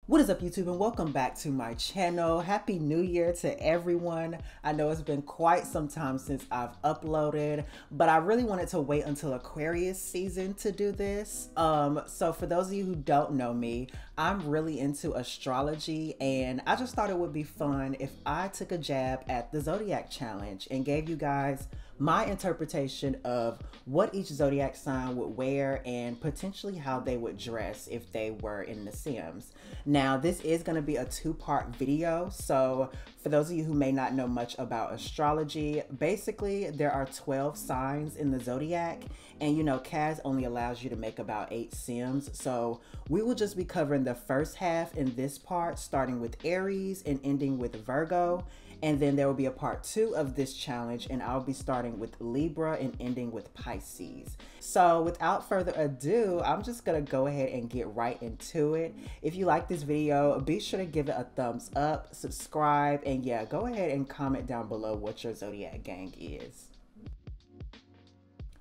What is up, YouTube, and welcome back to my channel. Happy New Year to everyone. I know it's been quite some time since I've uploaded, but I really wanted to wait until Aquarius season to do this. So for those of you who don't know me, I'm really into astrology, and I just thought it would be fun if I took a jab at the Zodiac challenge and gave you guys my interpretation of what each zodiac sign would wear and potentially how they would dress if they were in the Sims. Now, this is going to be a two-part video, so for those of you who may not know much about astrology, basically there are 12 signs in the zodiac, and you know, Kaz only allows you to make about 8 Sims, so we will just be covering the first half in this part, starting with Aries and ending with Virgo. And then there will be a part 2 of this challenge, and I'll be starting with Libra and ending with Pisces. So without further ado, I'm just gonna go ahead and get right into it. If you like this video, be sure to give it a thumbs up, subscribe, and yeah, go ahead and comment down below what your zodiac gang is.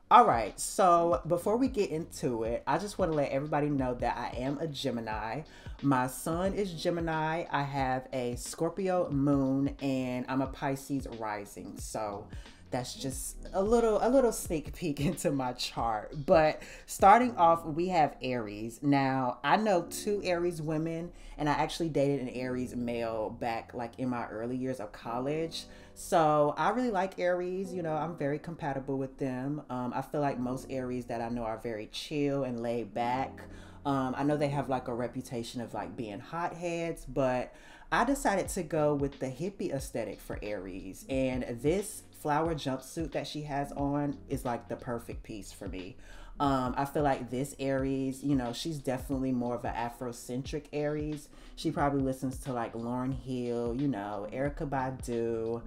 Alright, so before we get into it, I just want to let everybody know that I am a Gemini. My sun is Gemini, I have a Scorpio moon, and I'm a Pisces rising. So that's just a little sneak peek into my chart. But starting off, we have Aries. Now, I know 2 Aries women, and I actually dated an Aries male back like in my early years of college. So I really like Aries, you know, I'm very compatible with them. I feel like most Aries that I know are very chill and laid back. I know they have like a reputation of like being hotheads, but I decided to go with the hippie aesthetic for Aries. And this flower jumpsuit that she has on is like the perfect piece for me. I feel like this Aries, you know, she's definitely more of an Afrocentric Aries. She probably listens to like Lauryn Hill, you know, Erykah Badu.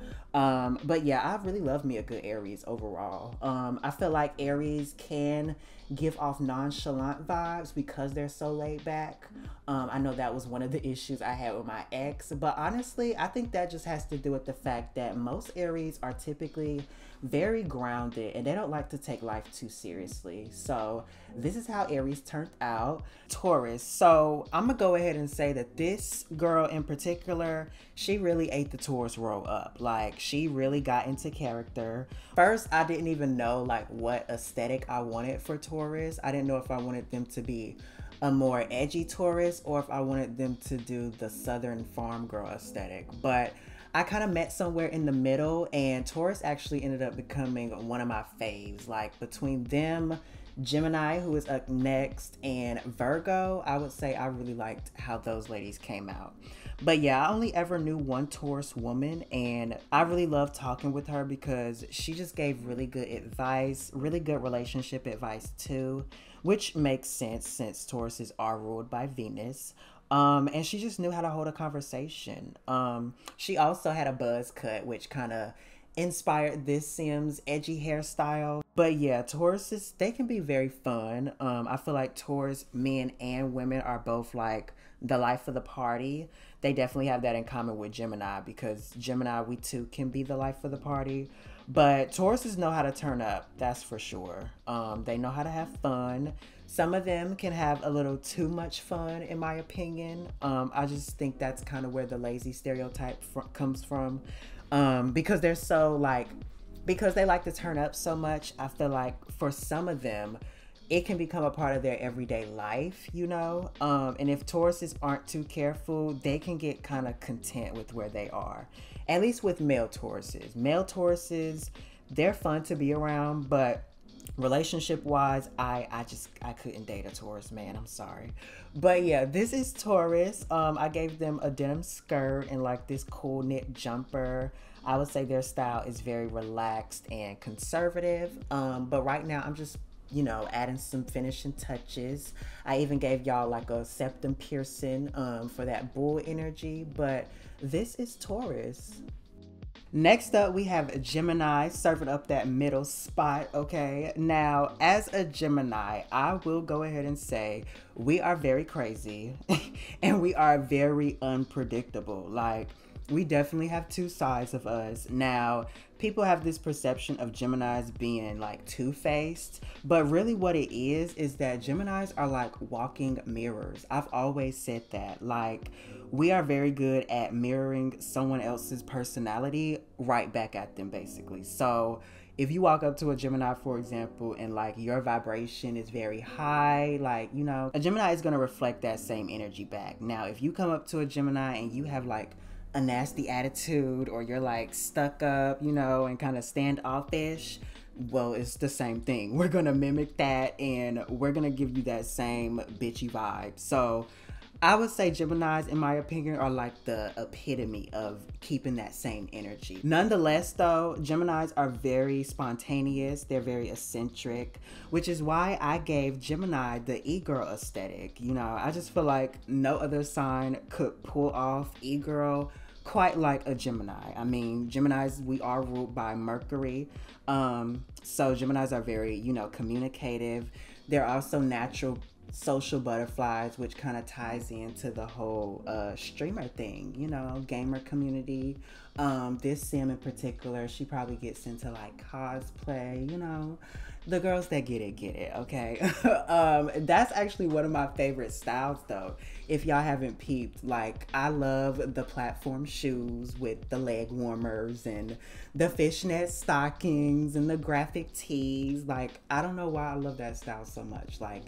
But yeah, I really love me a good Aries overall. I feel like Aries can give off nonchalant vibes because they're so laid back. I know that was one of the issues I had with my ex, but honestly, I think that just has to do with the fact that most Aries are typically very grounded and they don't like to take life too seriously. So this is how Aries turned out. Taurus. So I'm gonna go ahead and say that this girl in particular, she really ate the Taurus roll up. Like, she really got into character. First, I didn't even know like what aesthetic I wanted for Taurus. I didn't know if I wanted them to be a more edgy Taurus or if I wanted them to do the Southern farm girl aesthetic. But I kind of met somewhere in the middle, and Taurus actually ended up becoming one of my faves. Like, between them, Gemini, who is up next, and Virgo, I would say I really liked how those ladies came out. But yeah, I only ever knew one Taurus woman, and I really loved talking with her because she just gave really good advice, really good relationship advice too, which makes sense since Tauruses are ruled by Venus. And she just knew how to hold a conversation. She also had a buzz cut, which kind of inspired this Sims edgy hairstyle. But yeah, Tauruses, they can be very fun. I feel like Taurus men and women are both like the life of the party. They definitely have that in common with Gemini, because Gemini, we too can be the life of the party. But Tauruses know how to turn up, that's for sure. They know how to have fun. Some of them can have a little too much fun, in my opinion. I just think that's kind of where the lazy stereotype comes from. Because they're so like, because they like to turn up so much, I feel like for some of them, it can become a part of their everyday life, you know? And if Tauruses aren't too careful, they can get kind of content with where they are. At least with male Tauruses. Male Tauruses, they're fun to be around, but relationship wise, I couldn't date a Taurus, man. I'm sorry. But yeah, this is Taurus. I gave them a denim skirt and like this cool knit jumper. I would say their style is very relaxed and conservative. But right now I'm just, you know, adding some finishing touches. I even gave y'all like a septum piercing for that bull energy. But this is Taurus. Next up, we have Gemini serving up that middle spot, okay? Now, as a Gemini, I will go ahead and say we are very crazy and we are very unpredictable. Like, We definitely have two sides of us. Now, people have this perception of Geminis being like two-faced, but really what it is that Geminis are like walking mirrors. I've always said that. Like, we are very good at mirroring someone else's personality right back at them, basically. So, if you walk up to a Gemini, for example, and like your vibration is very high, like, you know, a Gemini is going to reflect that same energy back. Now, if you come up to a Gemini and you have like a nasty attitude, or you're like stuck up, you know, and kind of standoffish, well, it's the same thing. We're going to mimic that, and we're going to give you that same bitchy vibe. So I would say Geminis, in my opinion, are like the epitome of keeping that same energy. Nonetheless, though, Geminis are very spontaneous. They're very eccentric, which is why I gave Gemini the e-girl aesthetic. You know, I just feel like no other sign could pull off e-girl quite like a Gemini. I mean, Geminis, we are ruled by Mercury. So Geminis are very, you know, communicative. They're also natural social butterflies, which kind of ties into the whole streamer thing, you know, gamer community. This sim in particular, she probably gets into like cosplay, you know, the girls that get it, okay? That's actually one of my favorite styles though, if y'all haven't peeped. Like, I love the platform shoes with the leg warmers and the fishnet stockings and the graphic tees. Like, I don't know why I love that style so much. Like,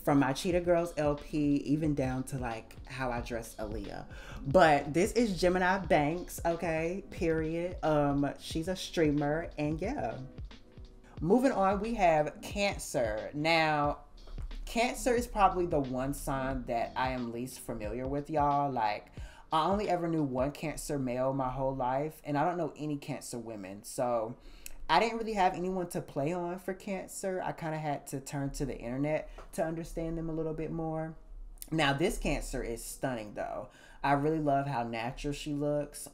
from my Cheetah Girls LP, even down to like how I dress Aaliyah. But this is Gemini Banks, okay, period. She's a streamer, and yeah. Moving on, we have Cancer. Now, Cancer is probably the one sign that I am least familiar with, y'all. Like, I only ever knew one Cancer male my whole life, and I don't know any Cancer women. So I didn't really have anyone to play on for Cancer. I kind of had to turn to the internet to understand them a little bit more. Now, this Cancer is stunning, though. I really love how natural she looks.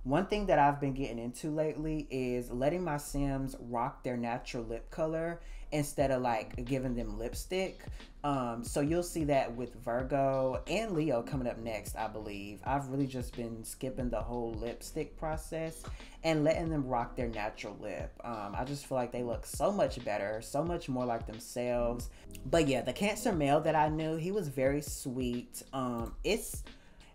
One thing that I've been getting into lately is letting my Sims rock their natural lip color instead of like giving them lipstick. So you'll see that with Virgo and Leo coming up next, I believe. I've really just been skipping the whole lipstick process and letting them rock their natural lip. I just feel like they look so much better, so much more like themselves. But yeah, the Cancer male that I knew, he was very sweet.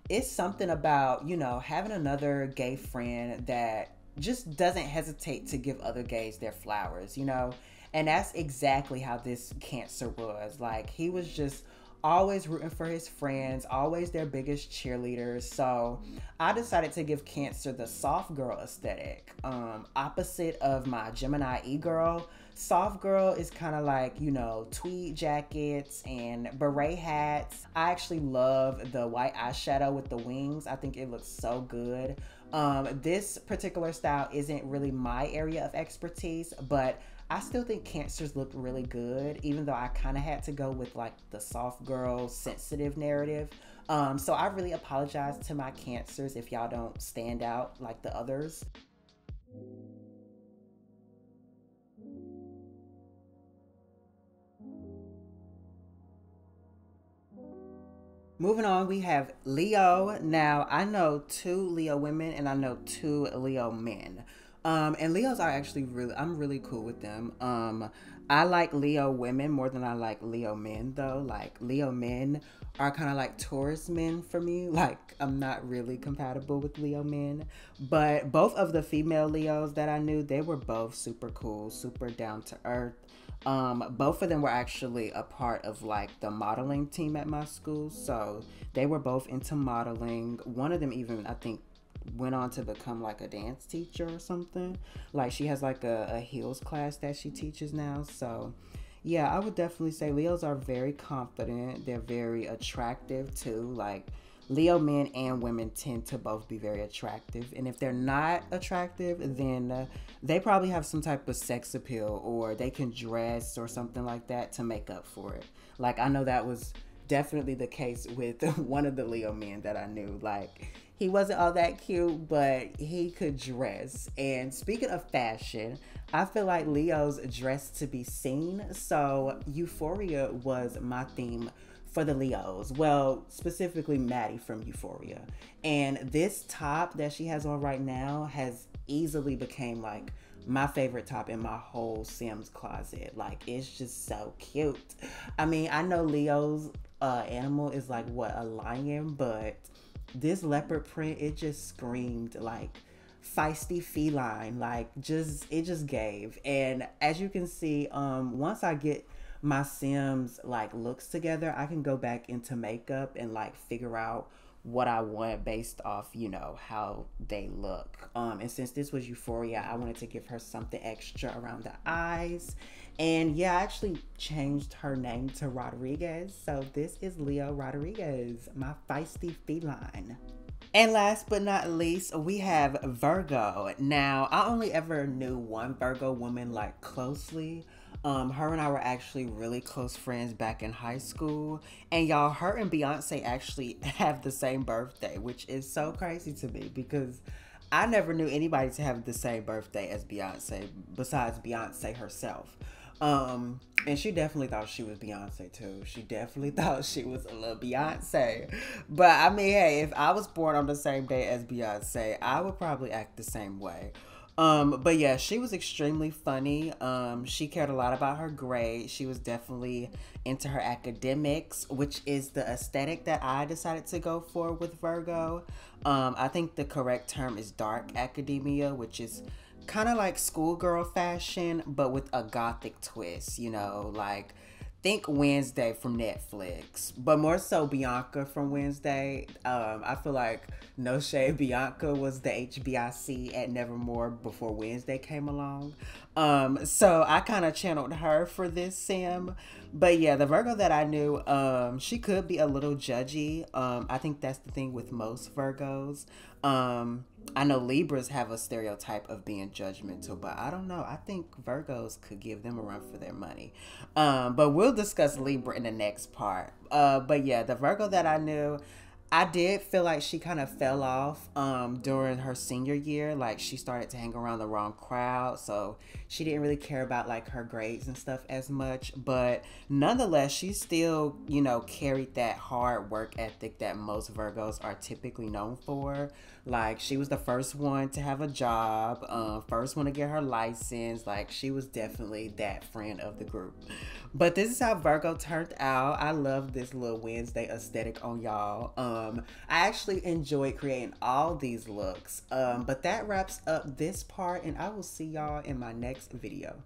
It's something about, you know, having another gay friend that just doesn't hesitate to give other gays their flowers, you know? And that's exactly how this Cancer was. Like, he was just always rooting for his friends, always their biggest cheerleaders. So I decided to give Cancer the soft girl aesthetic, opposite of my Gemini e-girl. Soft girl is kind of like, you know, tweed jackets and beret hats. I actually love the white eyeshadow with the wings. I think it looks so good. This particular style isn't really my area of expertise, but I still think Cancers look really good, even though I kind of had to go with like the soft girl sensitive narrative. So I really apologize to my Cancers if y'all don't stand out like the others. Moving on, we have Leo. Now, I know 2 Leo women and I know 2 Leo men. And Leos are actually I'm really cool with them. I like Leo women more than I like Leo men, though. Like, Leo men are kind of like Taurus men for me. Like, I'm not really compatible with Leo men. But both of the female Leos that I knew, they were both super cool, super down to earth. Both of them were actually a part of like the modeling team at my school. So they were both into modeling. One of them even, I think, went on to become like a dance teacher or something. Like, she has like a heels class that she teaches now. So yeah, I would definitely say Leos are very confident. They're very attractive too. Like, Leo men and women tend to both be very attractive. And if they're not attractive, then they probably have some type of sex appeal, or they can dress or something like that to make up for it. Like, I know that was definitely the case with one of the Leo men that I knew. Like, he wasn't all that cute, but he could dress. And speaking of fashion, I feel like Leos dress to be seen. So Euphoria was my theme for the Leos. Well, specifically Maddie from Euphoria. And this top that she has on right now has easily became like my favorite top in my whole Sims closet. Like, it's just so cute. I mean, I know Leo's animal is like what, a lion, but this leopard print, it just screamed like feisty feline. Like, it just gave. And as you can see, once I get my Sims like looks together, I can go back into makeup and like figure out what I want based off, you know, how they look. And since this was Euphoria, I wanted to give her something extra around the eyes. And yeah, I actually changed her name to Rodriguez. So this is Leo Rodriguez, my feisty feline. And last but not least, we have Virgo. Now, I only ever knew one Virgo woman like closely. Her and I were actually really close friends back in high school. And y'all, her and Beyonce actually have the same birthday, which is so crazy to me because I never knew anybody to have the same birthday as Beyonce besides Beyonce herself. And she definitely thought she was Beyonce too. She definitely thought she was a little Beyonce. But I mean, hey, if I was born on the same day as Beyonce, I would probably act the same way. But yeah, she was extremely funny. She cared a lot about her grades. She was definitely into her academics, which is the aesthetic that I decided to go for with Virgo. I think the correct term is dark academia, which is kind of like schoolgirl fashion, but with a gothic twist, you know, like think Wednesday from Netflix, but more so Bianca from Wednesday. I feel like no shade, Bianca was the HBIC at Nevermore before Wednesday came along. So I kind of channeled her for this sim. But yeah, the Virgo that I knew, she could be a little judgy. I think that's the thing with most Virgos. I know Libras have a stereotype of being judgmental, but I don't know. I think Virgos could give them a run for their money. But we'll discuss Libra in the next part. But yeah, the Virgo that I knew, I did feel like she kind of fell off during her senior year. Like, she started to hang around the wrong crowd, so she didn't really care about like her grades and stuff as much. But nonetheless, she still, you know, carried that hard work ethic that most Virgos are typically known for. Like, she was the first one to have a job, first one to get her license. Like, she was definitely that friend of the group. But this is how Virgo turned out. I love this little Wednesday aesthetic on y'all. I actually enjoyed creating all these looks. But that wraps up this part, and I will see y'all in my next video.